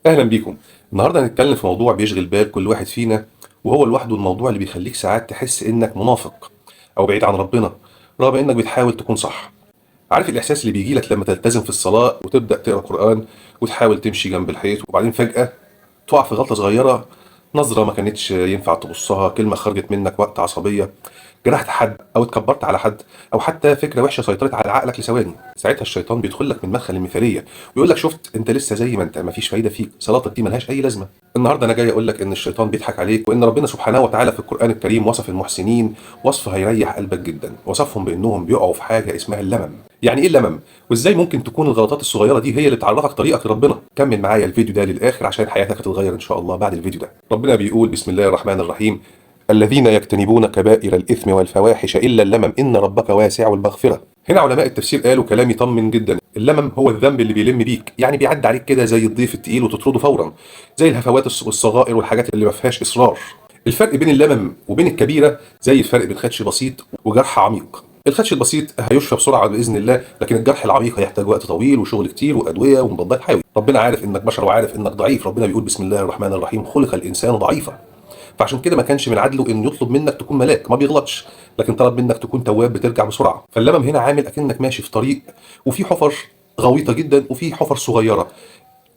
اهلا بيكم. النهارده هنتكلم في موضوع بيشغل بال كل واحد فينا، وهو لوحده الموضوع اللي بيخليك ساعات تحس انك منافق او بعيد عن ربنا رغم انك بتحاول تكون صح. عارف الاحساس اللي بيجي لك لما تلتزم في الصلاه وتبدا تقرا قران وتحاول تمشي جنب الحيط، وبعدين فجاه تقع في غلطه صغيره، نظره ما كانتش ينفع تبصها، كلمه خرجت منك وقت عصبيه، جرحت حد او اتكبرت على حد، او حتى فكره وحشه سيطرت على عقلك لثواني. ساعتها الشيطان بيدخل لك من مدخل المثاليه ويقول لك شفت انت لسه زي ما انت، مفيش فايده فيك، صلاتك دي ملهاش اي لازمه. النهارده انا جاي اقول لك ان الشيطان بيضحك عليك، وان ربنا سبحانه وتعالى في القران الكريم وصف المحسنين وصف هيريح قلبك جدا، وصفهم بانهم بيقعوا في حاجه اسمها اللمم. يعني ايه اللمم؟ وازاي ممكن تكون الغلطات الصغيره دي هي اللي تعرفك طريقك لربنا؟ كمل معايا الفيديو ده للاخر عشان حياتك هتتغير ان شاء الله بعد الفيديو ده. ربنا بيقول بسم الله الرحمن الرحيم: الذين يجتنبون كبائر الإثم والفواحش إلا اللمم إن ربك واسع المغفرة. هنا علماء التفسير قالوا كلام يطمن جدا. اللمم هو الذنب اللي بيلم بيك، يعني بيعدي عليك كده زي الضيف التقيل وتطرده فورا، زي الهفوات والصغائر والحاجات اللي ما فيهاش إصرار. الفرق بين اللمم وبين الكبيرة زي الفرق بين خدش بسيط وجرح عميق. الخدش البسيط هيشفى بسرعة بإذن الله، لكن الجرح العميق هيحتاج وقت طويل وشغل كتير وأدوية ومضادات حيوي. ربنا عارف إنك بشر وعارف إنك ضعيف. ربنا بيقول بسم الله الرحمن الرحيم: خلق الإنسان ضعيفا. فعشان كده ما كانش من عدله انه يطلب منك تكون ملاك ما بيغلطش، لكن طلب منك تكون تواب بترجع بسرعه. فاللمم هنا عامل اكنك ماشي في طريق وفي حفر غويطه جدا وفي حفر صغيره.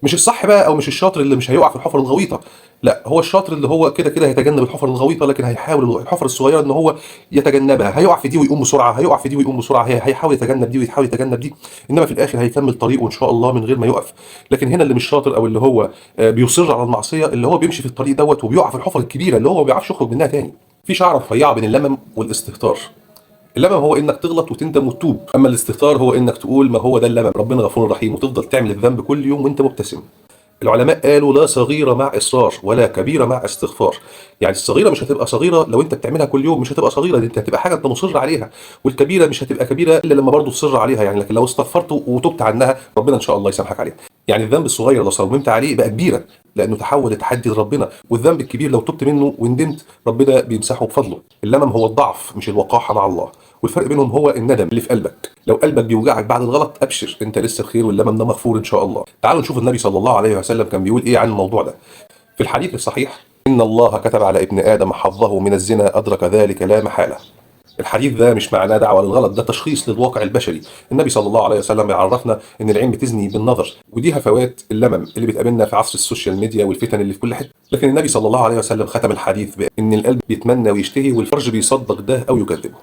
مش الصح بقى او مش الشاطر اللي مش هيقع في الحفر الغويطه، لا، هو الشاطر اللي هو كده كده هيتجنب الحفر الغويطه، لكن هيحاول الحفر الصغيره ان هو يتجنبها. هيقع في دي ويقوم بسرعه، هيقع في دي ويقوم بسرعه، هيحاول يتجنب دي ويحاول يتجنب دي، انما في الاخر هيكمل طريقه ان شاء الله من غير ما يقف. لكن هنا اللي مش شاطر او اللي هو بيصر على المعصيه، اللي هو بيمشي في الطريق دوت وبيقع في الحفر الكبيره اللي هو ما بيعرفش يخرج منها تاني. في شعره رفيعه بين اللمم والاستهتار. اللمم هو انك تغلط وتندم وتتوب، اما الاستهتار هو انك تقول ما هو ده اللمم، ربنا غفور رحيم، وتفضل تعمل الذنب كل يوم وانت مبتسم. العلماء قالوا لا صغيرة مع إصرار ولا كبيرة مع استغفار. يعني الصغيرة مش هتبقى صغيرة لو انت بتعملها كل يوم، مش هتبقى صغيرة، دي انت هتبقى حاجة انت مصر عليها. والكبيرة مش هتبقى كبيرة الا لما برضه تصر عليها، يعني لكن لو استغفرت وتبت عنها ربنا ان شاء الله يسامحك عليها. يعني الذنب الصغير لو صممت عليه بقى كبيرة لانه تحول لتحدي لربنا، والذنب الكبير لو تبت منه وندمت ربنا بيمسحه بفضله. اللمم هو الضعف مش الوقاحة مع الله، والفرق بينهم هو الندم اللي في قلبك. لو قلبك بيوجعك بعد الغلط ابشر، انت لسه بخير واللمم ده مغفور ان شاء الله. تعالوا نشوف النبي صلى الله عليه وسلم كان بيقول ايه عن الموضوع ده. في الحديث الصحيح: ان الله كتب على ابن ادم حظه من الزنا ادرك ذلك لا محاله. الحديث ده مش معناه دعوه للغلط، ده تشخيص للواقع البشري. النبي صلى الله عليه وسلم يعرفنا ان العين بتزني بالنظر، ودي هفوات اللمم اللي بتقابلنا في عصر السوشيال ميديا والفتن اللي في كل حته. لكن النبي صلى الله عليه وسلم ختم الحديث بان القلب بيتمنى ويشتهي والفرج بيصدق ده او يكذبه.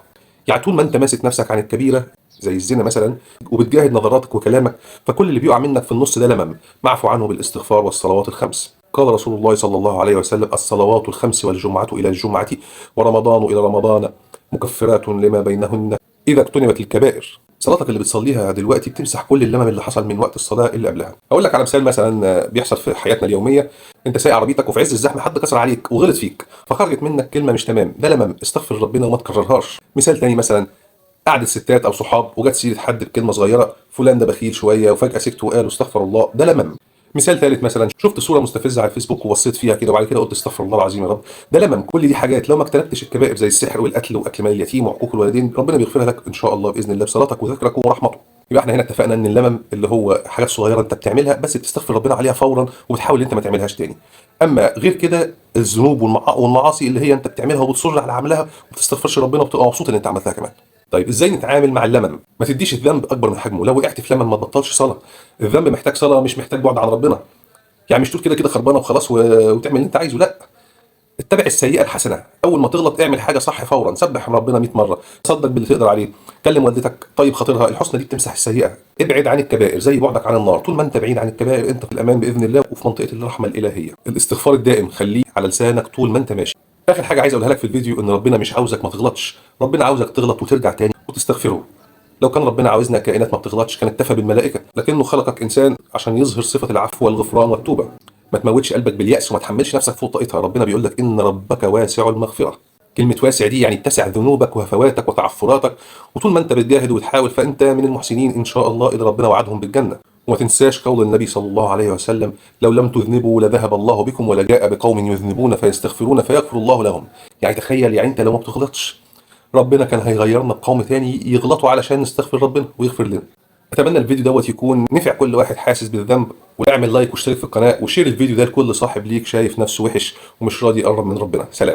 يعني طول ما انت ماسك نفسك عن الكبيره زي الزنا مثلا وبتجاهد نظراتك وكلامك، فكل اللي بيقع منك في النص ده لمم معفو عنه بالاستغفار والصلوات الخمس. قال رسول الله صلى الله عليه وسلم: الصلوات الخمس والجمعة إلى الجمعة ورمضان إلى رمضان مكفرات لما بينهن إذا اجتنبت الكبائر. صلاتك اللي بتصليها دلوقتي بتمسح كل اللمم اللي حصل من وقت الصلاة اللي قبلها. أقول لك على مثال مثلا بيحصل في حياتنا اليومية: أنت سايق عربيتك وفي عز الزحمة حد كسر عليك وغلط فيك، فخرجت منك كلمة مش تمام، ده لمم، استغفر ربنا وما تكررهاش. مثال تاني مثلا: قعدة ستات او صحاب وجت سيره حد بكلمه صغيره، فلان ده بخيل شويه، وفجاه سكت وقالوا استغفر الله، ده لمم. مثال ثالث مثلا: شفت صوره مستفزه على الفيسبوك وبصيت فيها كده وبعد كده قلت استغفر الله العظيم يا رب، ده لمم. كل دي حاجات لو ما اجتنبتش الكبائر زي السحر والقتل واكل مال اليتيم وعقوق الوالدين ربنا بيغفرها لك ان شاء الله باذن الله بصلاتك وذكرك ورحمته. يبقى احنا هنا اتفقنا ان اللمم اللي هو حاجات صغيره انت بتعملها بس بتستغفر ربنا عليها فورا وبتحاول انت ما تعملهاش تاني. اما غير كده الذنوب والمعاصي اللي هي انت بتعملها وبتصر على عملها وما بتستغفرش ربنا وبتبقى مبسوط ان انت عملتها كمان. طيب ازاي نتعامل مع اللمم؟ ما تديش الذنب اكبر من حجمه، لو وقعت في لمم ما تبطلش صلاه. الذنب محتاج صلاه مش محتاج بعد عن ربنا. يعني مش تقول كده كده خربانه وخلاص وتعمل اللي انت عايزه، لا. اتبع السيئه الحسنه، اول ما تغلط اعمل حاجه صح فورا، سبح ربنا 100 مره، صدق باللي تقدر عليه، كلم والدتك، طيب خاطرها، الحسنى دي بتمسح السيئه. ابعد عن الكبائر زي بعدك عن النار، طول ما انت بعيد عن الكبائر انت في الامان باذن الله وفي منطقه الرحمه الالهيه. الاستغفار الدائم خليه على لسانك طول ما انت ماشي. اخر حاجه عايز اقولها لك في الفيديو ان ربنا مش عاوزك ما تغلطش، ربنا عاوزك تغلط وترجع تاني وتستغفره. لو كان ربنا عاوزنا كائنات ما بتغلطش كان اكتفى بالملائكه، لكنه خلقك انسان عشان يظهر صفه العفو والغفران والتوبه. ما تموتش قلبك باليأس وما تحملش نفسك فوق طاقتها، ربنا بيقول لك ان ربك واسع المغفره. كلمه واسع دي يعني اتسع ذنوبك وهفواتك وتعثراتك، وطول ما انت بتجاهد وتحاول فانت من المحسنين ان شاء الله اذا ربنا وعدهم بالجنه. وما تنساش قول النبي صلى الله عليه وسلم: لو لم تذنبوا لذهب الله بكم ولجاء بقوم يذنبون فيستغفرون فيغفر الله لهم. يعني تخيل، يعني انت لو ما بتغلطش ربنا كان هيغيرنا بقوم تاني يغلطوا علشان نستغفر ربنا ويغفر لنا. اتمنى الفيديو دوت يكون نفع كل واحد حاسس بالذنب، واعمل لايك واشترك في القناه وشير الفيديو ده لكل صاحب ليك شايف نفسه وحش ومش راضي يقرب من ربنا. سلام.